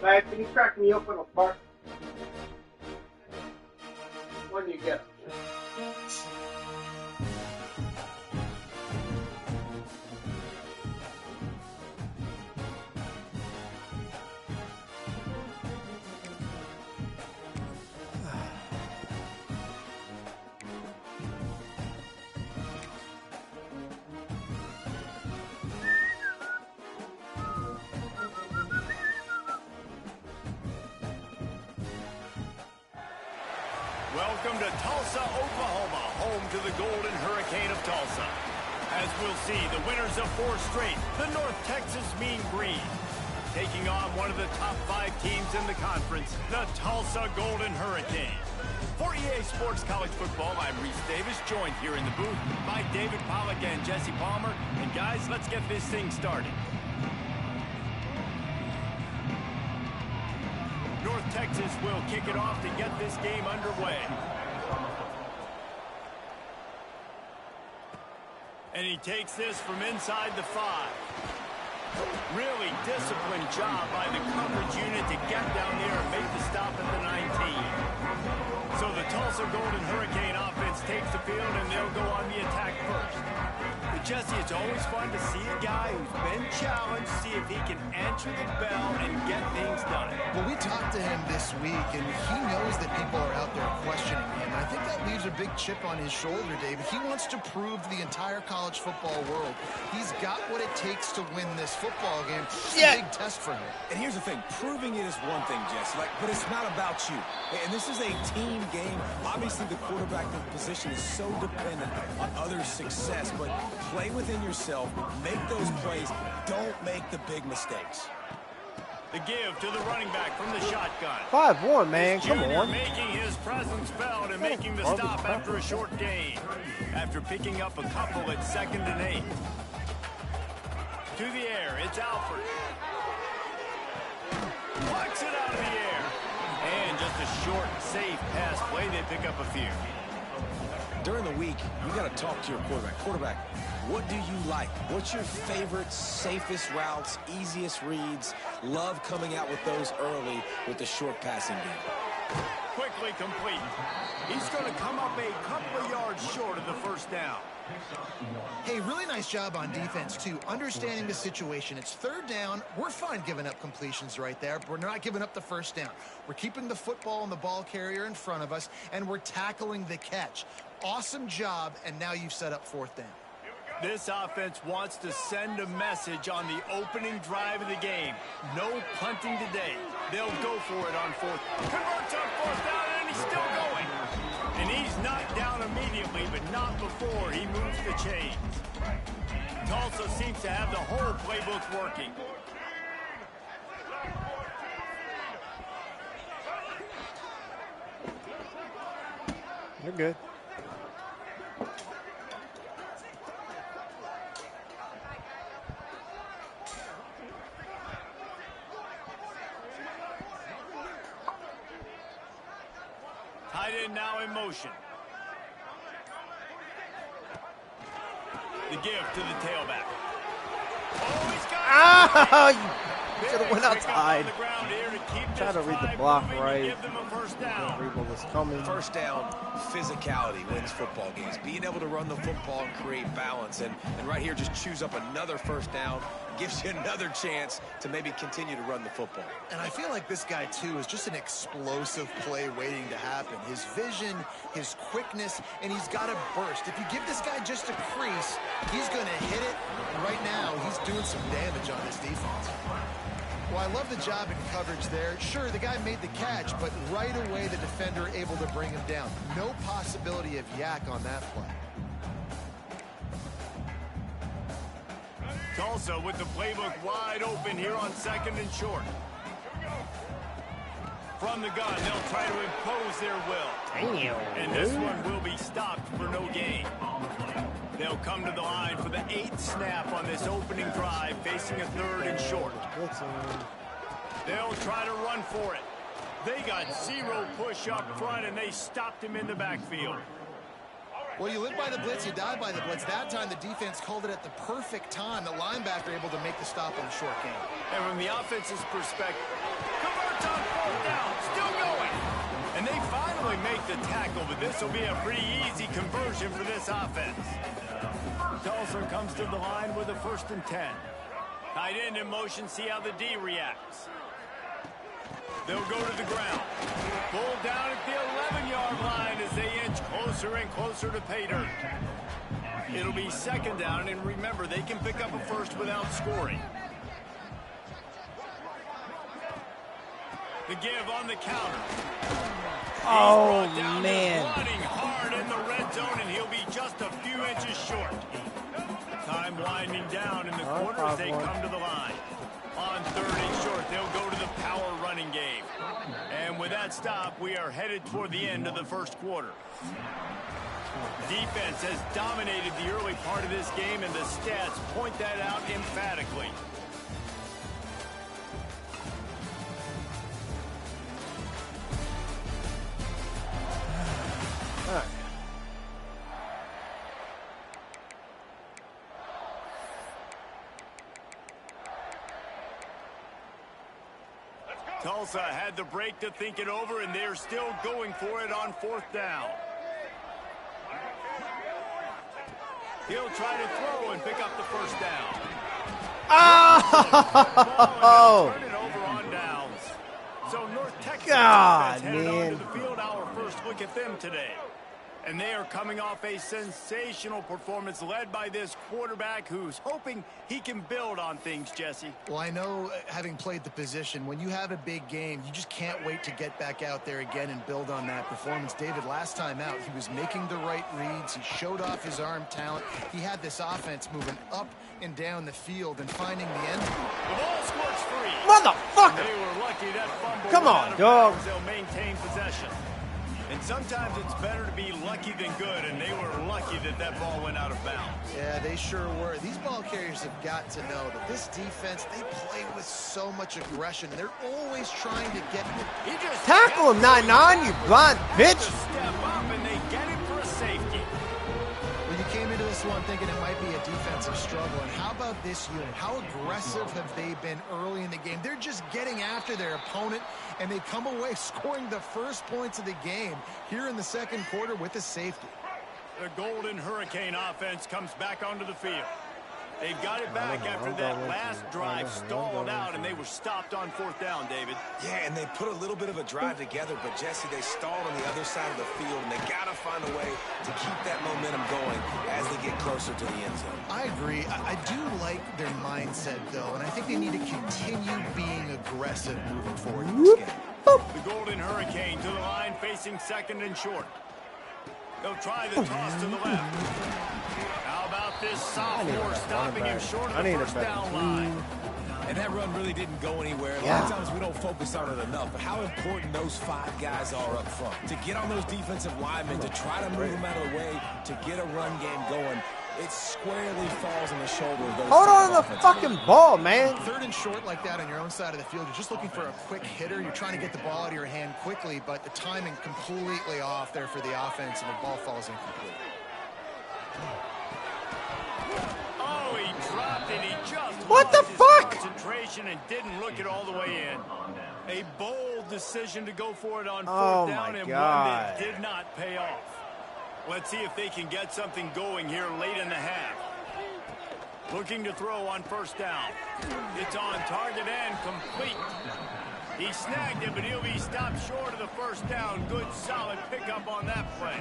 Babe, can you crack me open a park? When you get Welcome to Tulsa, Oklahoma, home to the Golden Hurricane of Tulsa. As we'll see, the winners of 4 straight, the North Texas Mean Green, taking on one of the top 5 teams in the conference, the Tulsa Golden Hurricane. For EA Sports College Football, I'm Reese Davis, joined here in the booth by David Pollack and Jesse Palmer. And guys, let's get this thing started. North Texas will kick it off to get this game underway. And he takes this from inside the 5. Really disciplined job by the coverage unit to get down there and make the stop at the 19. So the Tulsa Golden Hurricane offense takes the field and they'll go on the attack first. But Jesse, it's always fun to see a guy who's been challenged, see if he can answer the bell and get things done. Well, we talked to him this week, and he knows that people are out there questioning him. And I think that leaves a big chip on his shoulder, David. He wants to prove to the entire college football world he's got what it takes to win this football game. It's a big test for him. And here's the thing. Proving it is one thing, Jesse, but it's not about you. And this is a team game. Obviously, the quarterback position is so dependent on others' success, but play within yourself, make those plays, don't make the big mistakes. The give to the running back from the shotgun. 5-1, man. Come on. Making his presence felt and making the stop after a short gain. After picking up a couple at 2nd and 8. To the air, it's Alford. Plucks it out of the air. And just a short, safe pass play. They pick up a few. During the week, you got to talk to your quarterback. Quarterback, what do you like? What's your favorite, safest routes, easiest reads? Love coming out with those early with the short passing game. Quickly complete. He's going to come up a couple of yards short of the first down. Hey, really nice job on defense, too. Understanding the situation. It's 3rd down. We're fine giving up completions right there, but we're not giving up the first down. We're keeping the football and the ball carrier in front of us, and we're tackling the catch. Awesome job, and now you've set up 4th down. This offense wants to send a message on the opening drive of the game. No punting today. They'll go for it on 4th. Converts on 4th down, and he's still going. And he's knocked down immediately, but not before he moves the chains. Tulsa seems to have the whole playbook working. You're good. Tight end now in motion. The give to the tailback. Oh, he's got you should have went outside. Try to read the block right. Give them a first down. Read what was coming. First down, physicality wins football games. Being able to run the football and create balance. And right here, just choose up another first down. Gives you another chance to maybe continue to run the football. And I feel like this guy, too, is just an explosive play waiting to happen. His vision, his quickness, and he's got a burst. If you give this guy just a crease, he's going to hit it. And right now, he's doing some damage on this defense. Well, I love the job in coverage there. Sure, the guy made the catch, but right away the defender able to bring him down. No possibility of yak on that play. Tulsa with the playbook wide open here on 2nd and short. From the gun, they'll try to impose their will. Damn. And this one will be stopped for no gain. They'll come to the line for the 8th snap on this opening drive, facing a 3rd and short. They'll try to run for it. They got 0 push up front, and they stopped him in the backfield. Well, you live by the blitz, you die by the blitz. That time, the defense called it at the perfect time. The linebacker able to make the stop on the short game. And from the offense's perspective, It's on 4th down, still going. And they finally make the tackle, but this will be a pretty easy conversion for this offense. Tulsa comes to the line with a 1st and 10. Tight end in motion, see how the D reacts. They'll go to the ground. Pulled down at the 11-yard line as they inch closer and closer to pay dirt. It'll be 2nd down, and remember, they can pick up a 1st without scoring. The give on the counter. Oh, man. Running hard in the red zone, and he'll be just a few inches short. Time winding down in the quarter as they come to the line. On 3rd and short, they'll go to the power running game. And with that stop, we are headed toward the end of the 1st quarter. Defense has dominated the early part of this game, and the stats point that out emphatically. All right. Tulsa had the break to think it over, and they're still going for it on 4th down. He'll try to throw and pick up the 1st down. Oh! Turn it over on downs. So North Texas God, headed man. onto the field. Our first look at them today. And they are coming off a sensational performance led by this quarterback who's hoping he can build on things, Jesse. Well, I know, having played the position, when you have a big game, you just can't wait to get back out there again and build on that performance. David, last time out, he was making the right reads. He showed off his arm talent. He had this offense moving up and down the field and finding the end. The ball squirts free. Motherfucker! They were lucky that fumble. Come on, dog. They'll maintain possession. And sometimes it's better to be lucky than good, and they were lucky that that ball went out of bounds. Yeah, they sure were. These ball carriers have got to know that this defense, they play with so much aggression. They're always trying to get... He just Tackle him, 9-9, you blind bitch! Step up, and they get him for a safety. Well, you came into this one thinking it might be a defensive struggle, and how about this unit? How aggressive have they been early in the game? They're just getting after their opponent, and they come away scoring the first points of the game here in the 2nd quarter with a safety. The Golden Hurricane offense comes back onto the field. They've got it back after that last drive stalled out, and they were stopped on 4th down, David. Yeah, and they put a little bit of a drive together, but Jesse, they stalled on the other side of the field, and they got to find a way to keep that momentum going as they get closer to the end zone. I agree. I do like their mindset, though, and I think they need to continue being aggressive moving forward in this game. The Golden Hurricane to the line, facing 2nd and short. They'll try the toss to the left. How about this sophomore stopping him short of the 1st down line? And that run really didn't go anywhere. A lot of times we don't focus on it enough, but how important those 5 guys are up front. To get on those defensive linemen, to try to move them out of the way, to get a run game going, it squarely falls on the shoulder of those. Hold on to the fucking ball, man. 3rd and short like that on your own side of the field, you're just looking for a quick hitter. You're trying to get the ball out of your hand quickly, but the timing completely off there for the offense, and the ball falls incomplete. Oh, he dropped it. He just What the lost his fuck? concentration and didn't look it all the way in. A bold decision to go for it on 4th Oh, down, my and God. one that did not pay off. Let's see if they can get something going here late in the half. Looking to throw on 1st down. It's on target and complete. He snagged it, but he'll be stopped short of the 1st down. Good, solid pickup on that play.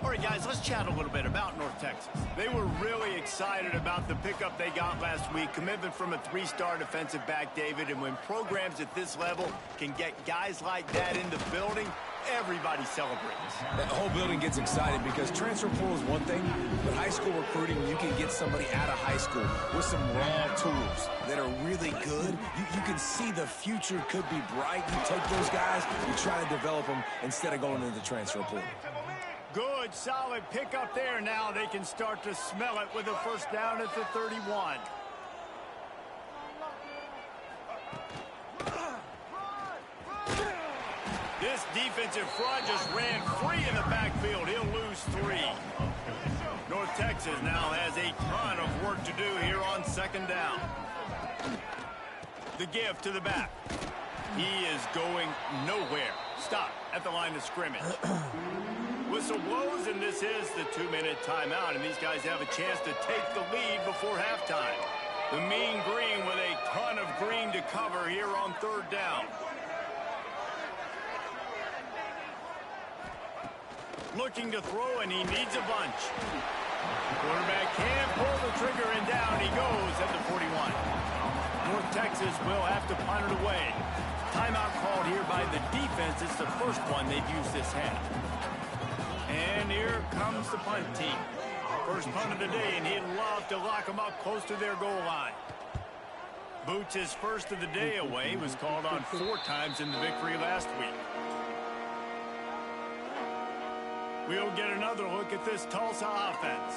All right, guys, let's chat a little bit about North Texas. They were really excited about the pickup they got last week. Commitment from a 3-star defensive back, David. And when programs at this level can get guys like that in the building, everybody celebrates. The whole building gets excited because transfer portal is one thing, but high school recruiting, you can get somebody out of high school with some raw tools that are really good. You can see the future could be bright. You take those guys, you try to develop them instead of going into the transfer portal. Good, solid pickup there. Now they can start to smell it with a 1st down at the 31. This defensive front just ran free in the backfield. He'll lose 3. North Texas now has a ton of work to do here on 2nd down. The give to the back. He is going nowhere. Stop at the line of scrimmage. Whistle blows, and this is the 2-minute timeout, and these guys have a chance to take the lead before halftime. The Mean Green with a ton of green to cover here on 3rd down. Looking to throw, and he needs a bunch. Quarterback can't pull the trigger, and down he goes at the 41. North Texas will have to punt it away. Timeout called here by the defense. It's the first one they've used this half. And here comes the punt team. First punt of the day, and he'd love to lock them up close to their goal line. Boots' his first of the day away. Was called on 4 times in the victory last week. We'll get another look at this Tulsa offense.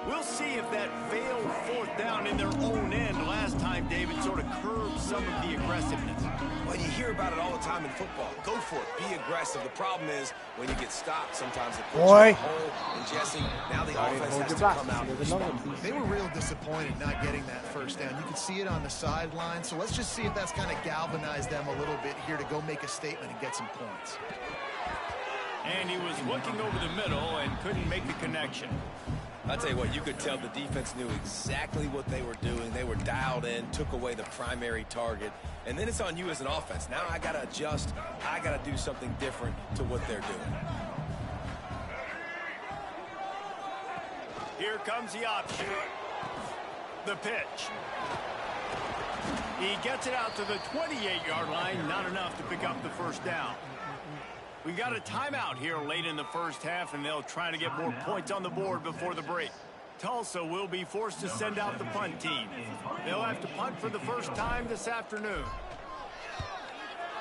We'll see if that failed 4th down in their own end last time, David, sort of curbed some of the aggressiveness. Well, you hear about it all the time in football. Go for it. Be aggressive. The problem is when you get stopped, sometimes it puts you in a hole. And Jesse, now the offense has to come out and respond. They were real disappointed not getting that first down. You could see it on the sideline. So let's just see if that's kind of galvanized them a little bit here to go make a statement and get some points. And he was looking over the middle and couldn't make the connection. I'll tell you what, you could tell the defense knew exactly what they were doing. They were dialed in, took away the primary target. And then it's on you as an offense. Now I got to adjust. I got to do something different to what they're doing. Here comes the option. The pitch. He gets it out to the 28-yard line. Not enough to pick up the first down. We got a timeout here late in the first half, and they'll try to get more points on the board before the break. Tulsa will be forced to send out the punt team. They'll have to punt for the first time this afternoon.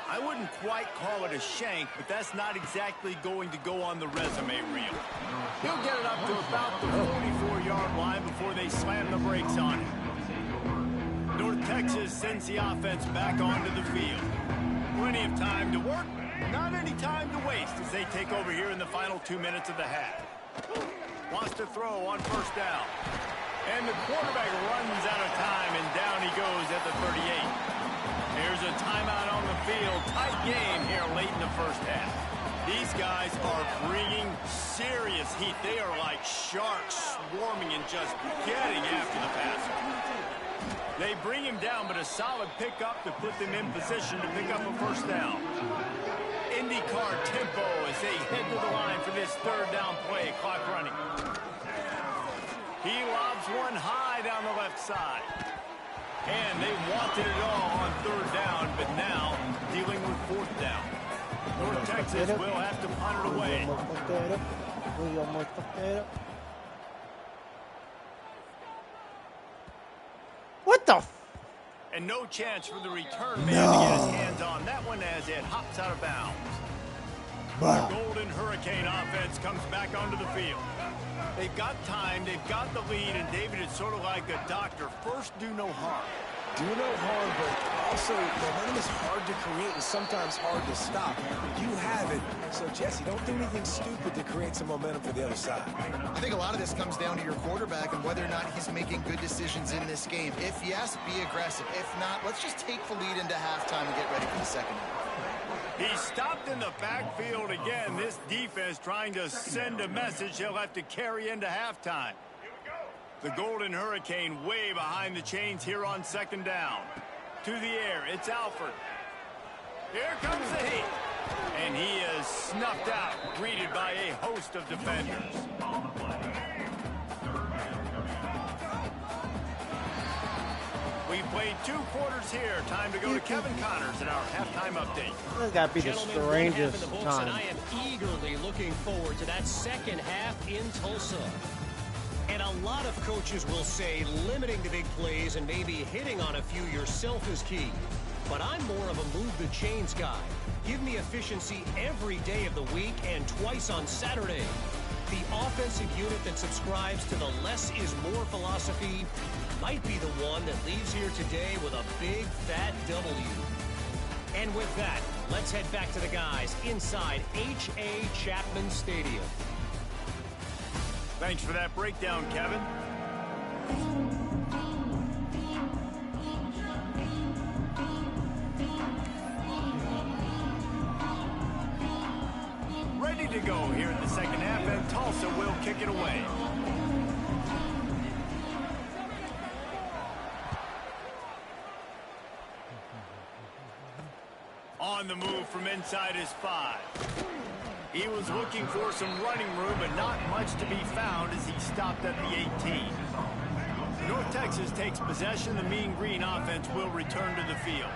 I wouldn't quite call it a shank, but that's not exactly going to go on the resume reel. He'll get it up to about the 44-yard line before they slam the brakes on it. North Texas sends the offense back onto the field. Plenty of time to work. Not any time to waste as they take over here in the final 2 minutes of the half. Wants to throw on first down. And the quarterback runs out of time, and down he goes at the 38. There's a timeout on the field. Tight game here late in the first half. These guys are bringing serious heat. They are like sharks swarming and just getting after the passer. They bring him down, but a solid pickup to put them in position to pick up a first down. IndyCar tempo as they head to the line for this 3rd down play. Clock running. He lobs one high down the left side. And they wanted it all on 3rd down, but now dealing with 4th down. North Texas will have to punt it away. What the f? And no chance for the return man to get his hands on that one as it hops out of bounds. The Golden Hurricane offense comes back onto the field. They've got time, they've got the lead, and David, it's sort of like a doctor. First, do no harm. Do no harm, but also momentum is hard to create and sometimes hard to stop. You have it. So, Jesse, don't do anything stupid to create some momentum for the other side. I think a lot of this comes down to your quarterback and whether or not he's making good decisions in this game. If yes, be aggressive. If not, let's just take the lead into halftime and get ready for the second half. He stopped in the backfield again. This defense trying to send a message he'll have to carry into halftime. The Golden Hurricane way behind the chains here on 2nd down. To the air, it's Alford. Here comes the heat. And he is snuffed out, greeted by a host of defenders. We played 2 quarters here. Time to go to Kevin Connors in our halftime update. This got to be the strangest time. And I am eagerly looking forward to that second half in Tulsa. And a lot of coaches will say limiting the big plays and maybe hitting on a few yourself is key. But I'm more of a move the chains guy. Give me efficiency every day of the week and twice on Saturday. The offensive unit that subscribes to the less is more philosophy might be the one that leaves here today with a big fat W. And with that, let's head back to the guys inside H.A. Chapman Stadium. Thanks for that breakdown, Kevin. to go here in the second half, and Tulsa will kick it away. On the move from inside his 5. He was looking for some running room, but not much to be found as he stopped at the 18. North Texas takes possession. The Mean Green offense will return to the field.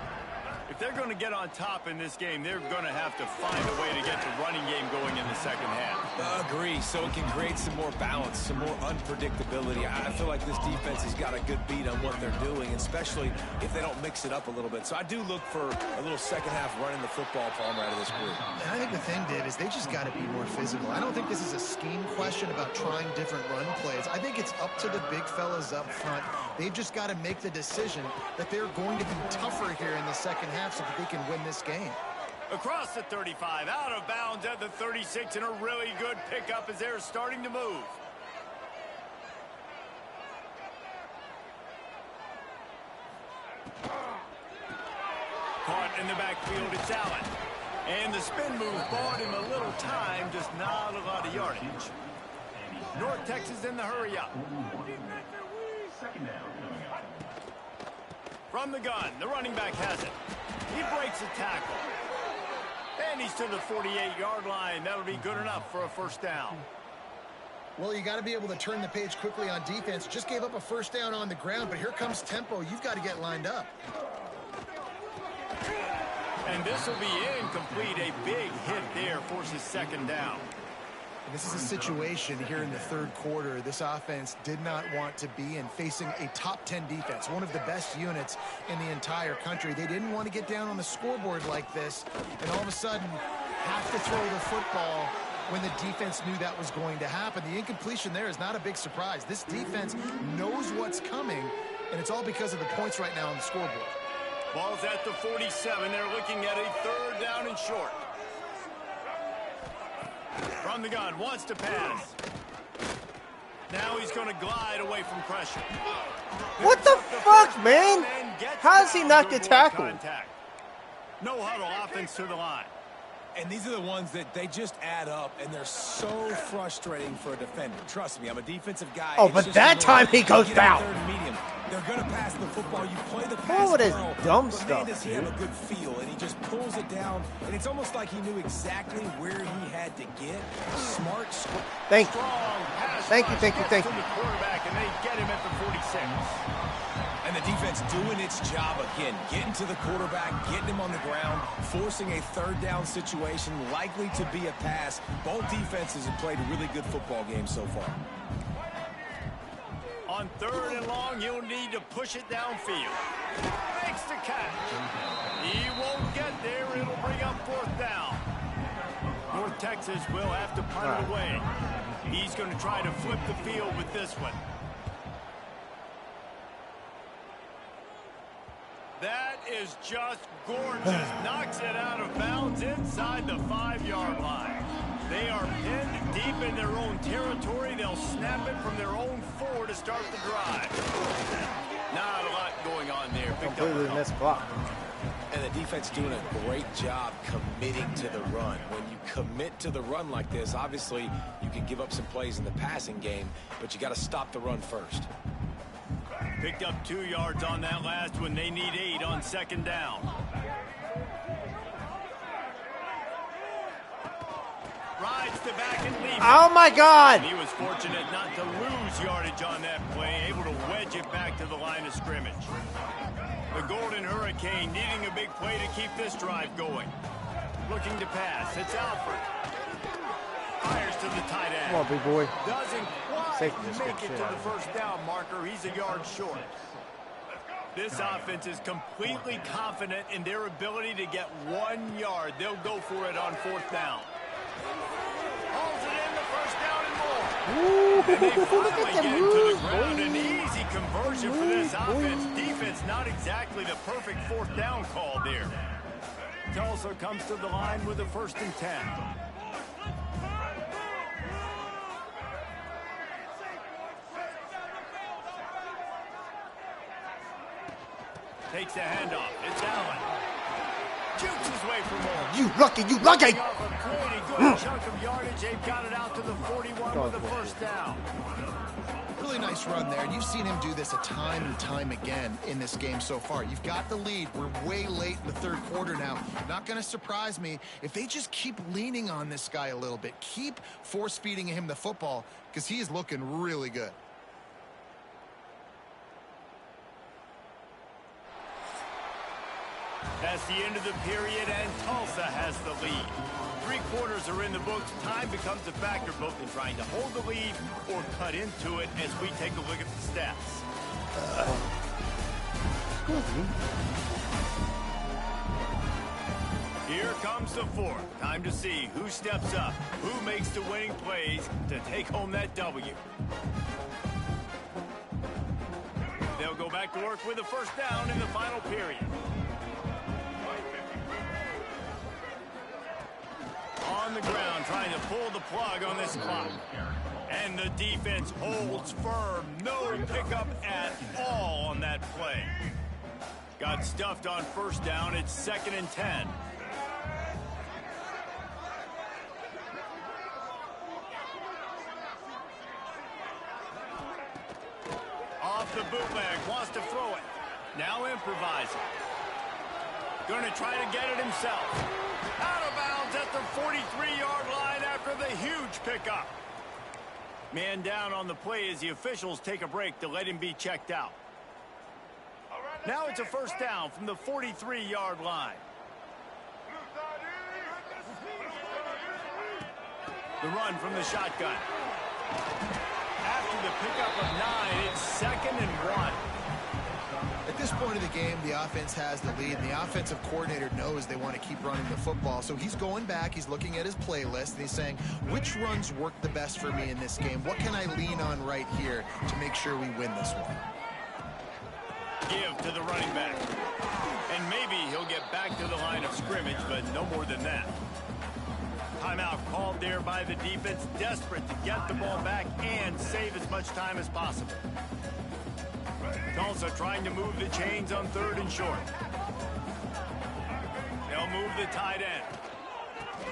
If they're going to get on top in this game, they're going to have to find a way to get the running game going in the second half. Agree, so it can create some more balance, some more unpredictability. I feel like this defense has got a good beat on what they're doing, especially if they don't mix it up a little bit. So I do look for a little second half running the football palm out of this group. And I think the thing, Dave, is they just got to be more physical. I don't think this is a scheme question about trying different run plays. I think it's up to the big fellas up front. They've just got to make the decision that they're going to be tougher here in the second half so that they can win this game. Across the 35, out of bounds at the 36, and a really good pickup as they're starting to move. Caught in the backfield, it's Allen. And the spin move bought him a little time, just not a lot of yardage. North Texas in the hurry up. From the gun, the running back has it. He breaks a tackle. And he's to the 48-yard line. That'll be good enough for a first down. Well, you got to be able to turn the page quickly on defense. Just gave up a first down on the ground, but here comes tempo. You've got to get lined up. And this will be incomplete. A big hit there forces second down. This is a situation here in the third quarter this offense did not want to be in, facing a top 10 defense, one of the best units in the entire country. They didn't want to get down on the scoreboard like this and all of a sudden have to throw the football when the defense knew that was going to happen. The incompletion there is not a big surprise. This defense knows what's coming, and it's all because of the points right now on the scoreboard. Ball's at the 47. They're looking at a third down and short. From the gun, wants to pass. Now he's going to glide away from pressure. What the fuck, man? How does he not get tackled? No huddle, offense to the line. And these are the ones that they just add up, and they're so frustrating for a defender. Trust me, I'm a defensive guy. Oh, but that time he goes down. They're going to pass the football. You play the pass. Oh, what is dumb but stuff, man, does he have a good feel, and he just pulls it down, and it's almost like he knew exactly where he had to get. Smart. Thank you. Thank you. The quarterback, and they get him at the 46. And the defense doing its job again, getting to the quarterback, getting him on the ground, forcing a third down situation, likely to be a pass. Both defenses have played a really good football game so far. On third and long, he'll need to push it downfield. Makes the catch. He won't get there. It'll bring up fourth down. North Texas will have to punt it away. He's going to try to flip the field with this one. That is just gorgeous. Knocks it out of bounds inside the 5-yard line. They are pinned deep in their own territory. They'll snap it from their own 4 to start the drive. Not a lot going on there. Completely missed block. And the defense doing a great job committing to the run. When you commit to the run like this, obviously you can give up some plays in the passing game, but you got to stop the run first. Picked up 2 yards on that last one. They need 8 on second down. Rides to back and leaves. Oh my God! He was fortunate not to lose yardage on that play, able to wedge it back to the line of scrimmage. The Golden Hurricane needing a big play to keep this drive going. Looking to pass. It's Alford. Fires to the tight end. Come on, big boy. Doesn't quite make it to the first down marker. He's a yard short. This offense is completely confident in their ability to get 1 yard. They'll go for it on fourth down. Holds it in, the first down and more. Ooh, And they look finally at get them him to the moves, ground. boy. An easy conversion for this offense. Defense not exactly the perfect fourth down call there. Tulsa comes to the line with a 1st and 10. Takes the handoff. It's Allen. Jukes his way for more. You lucky, you lucky. Off a pretty good chunk of yardage. They've got it out to the 41 with the first down. Really nice run there. You've seen him do this a time and time again in this game so far. You've got the lead. We're way late in the third quarter now. Not going to surprise me if they just keep leaning on this guy a little bit. Keep force-feeding him the football because he is looking really good. That's the end of the period, and Tulsa has the lead. 3 quarters are in the books. Time becomes a factor both in trying to hold the lead or cut into it as we take a look at the stats. Here comes the fourth. Time to see who steps up, who makes the winning plays to take home that W. They'll go back to work with a first down in the final period. On the ground, trying to pull the plug on this clock. And the defense holds firm. No pickup at all on that play. Got stuffed on first down. It's 2nd and 10. Off the bootleg, wants to throw it. Now improvising. Going to try to get it himself. Out of bounds at the 43-yard line after the huge pickup. Man down on the play as the officials take a break to let him be checked out. Now it's a first down from the 43-yard line. The run from the shotgun. After the pickup of 9, it's 2nd and 1. At this point of the game, the offense has the lead, and the offensive coordinator knows they want to keep running the football. So he's going back, he's looking at his playlist, and he's saying, which runs work the best for me in this game? What can I lean on right here to make sure we win this one? Give to the running back. And maybe he'll get back to the line of scrimmage, but no more than that. Timeout called there by the defense, desperate to get the ball back and save as much time as possible. Tulsa trying to move the chains on 3rd and short. They'll move the tight end.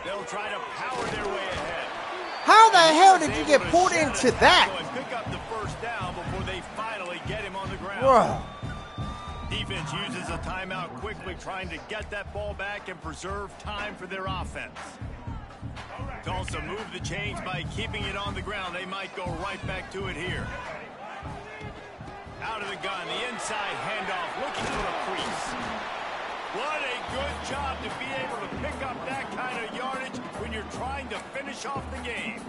They'll try to power their way ahead. How the hell did you get pulled into that? And pick up the first down before they finally get him on the ground. Whoa. Defense uses a timeout quickly, trying to get that ball back and preserve time for their offense. Tulsa move the chains by keeping it on the ground. They might go right back to it here. Out of the gun, the inside handoff, looking for a crease. What a good job to be able to pick up that kind of yardage when you're trying to finish off the game.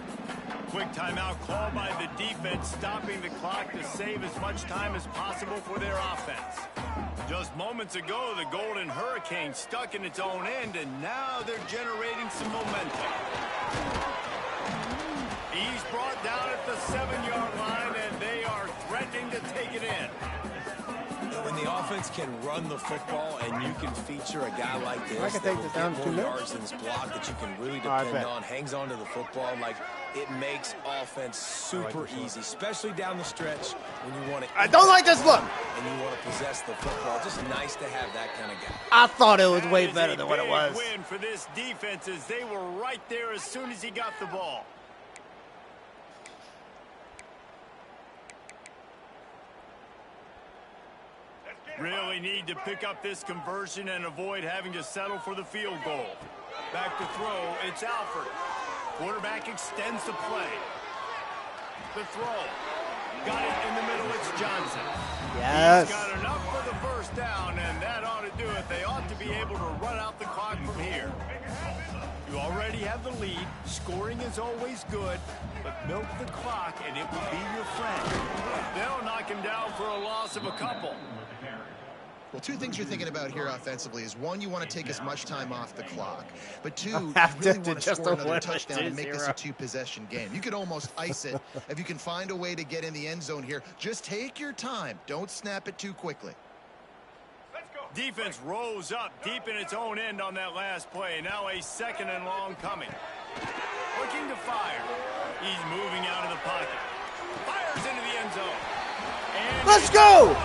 Quick timeout called by the defense, stopping the clock to save as much time as possible for their offense. Just moments ago, the Golden Hurricane stuck in its own end, and now they're generating some momentum. He's brought down at the 7-yard line, and they are threatening to take it in. When the offense can run the football and you can feature a guy like this I can take this down in 2 more minutes. yards in his block that you can really All depend right, on, hangs on to the football, like it makes offense super easy, especially down the stretch when you want to. I don't like this look. And you want to possess the football. Just nice to have that kind of guy. I thought it was way That is better a than what it big was. win for this defense as they were right there as soon as he got the ball. Really need to pick up this conversion and avoid having to settle for the field goal. Back to throw, it's Alford. Quarterback extends the play. The throw. Got it in the middle, it's Johnson. Yes. He's got enough for the first down, and that ought to do it. They ought to be able to run out the clock from here. You already have the lead. Scoring is always good, but milk the clock, and it will be your friend. They'll knock him down for a loss of a couple. Well, 2 things you're thinking about here offensively is, 1, you want to take as much time off the clock. But 2, you really want to score another touchdown and make this a 2-possession game. You could almost ice it if you can find a way to get in the end zone here. Just take your time. Don't snap it too quickly. Defense rose up deep in its own end on that last play. Now a 2nd and long coming. Looking to fire. He's moving out of the pocket. Fires into the end zone. And Let's go!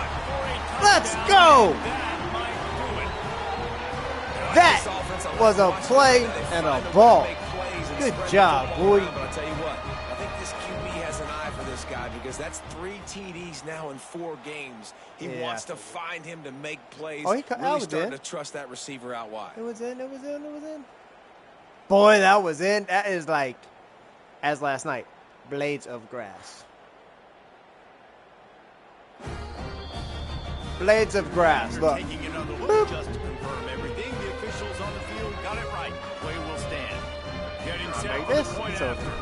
Let's go! That might do it. That was a play and a ball. Good job, boy. But I'll tell you what, I think this QB has an eye for this guy because that's 3 TDs now in 4 games. He wants to find him to make plays. Oh, really starting to trust that receiver out wide. It was in, it was in, it was in. Boy, that was in. That is like, as last night, blades of grass. Blades of grass. Look. Taking another look just to confirm everything. The officials on the field got it right. Play will stand. Getting set Like for this. the point It's after.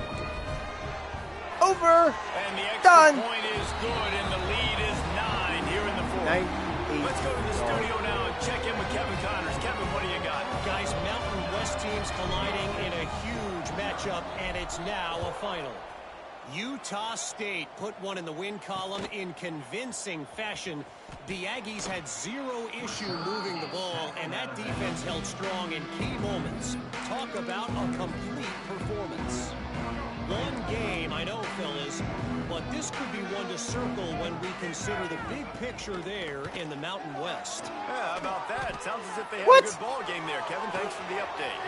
Over. And the extra Done. point is good, and the lead is 9 here in the fourth. 98. Let's go to the studio now and check in with Kevin Connors. Kevin, what do you got? Guys, Mountain West teams colliding in a huge matchup, and it's now a final. Utah State put one in the win column in convincing fashion. The Aggies had 0 issue moving the ball, and that defense held strong in key moments. Talk about a complete performance. One game, I know, fellas, but this could be one to circle when we consider the big picture there in the Mountain West. Yeah, how about that? Sounds as if they had What? a good ball game there, Kevin. Thanks for the update.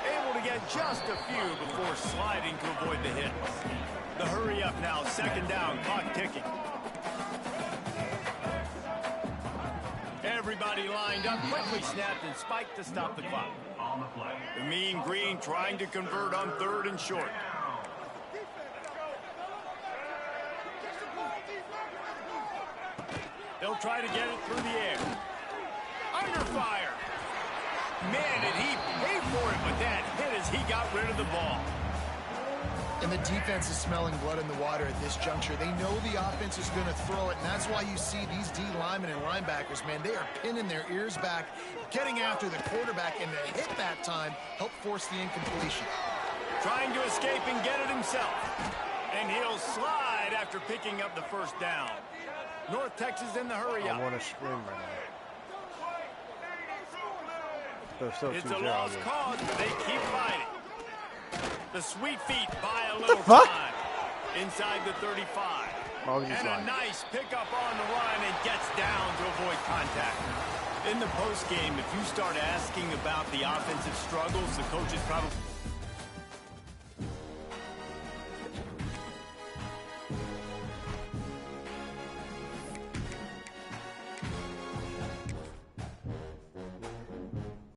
Able to get just a few before sliding to avoid the hit. The hurry up now, 2nd down, clock ticking. Everybody lined up, quickly snapped and spiked to stop the clock. The Mean Green trying to convert on 3rd and short. They'll try to get it through the air. Under fire. Man, did he pay for it with that hit as he got rid of the ball. And the defense is smelling blood in the water at this juncture. They know the offense is going to throw it, and that's why you see these D linemen and linebackers, man, they are pinning their ears back, getting after the quarterback, and the hit that time helped force the incompletion. Trying to escape and get it himself. And he'll slide after picking up the 1st down. North Texas in the hurry I up. want to scream right now. They're still It's 2-0. a lost cause, but they keep fighting. The sweet feet buy a the little fuck? time. Inside the 35. Oh, he's And a lying. nice pickup on the run and gets down to avoid contact. In the postgame, if you start asking about the offensive struggles, the coaches probably...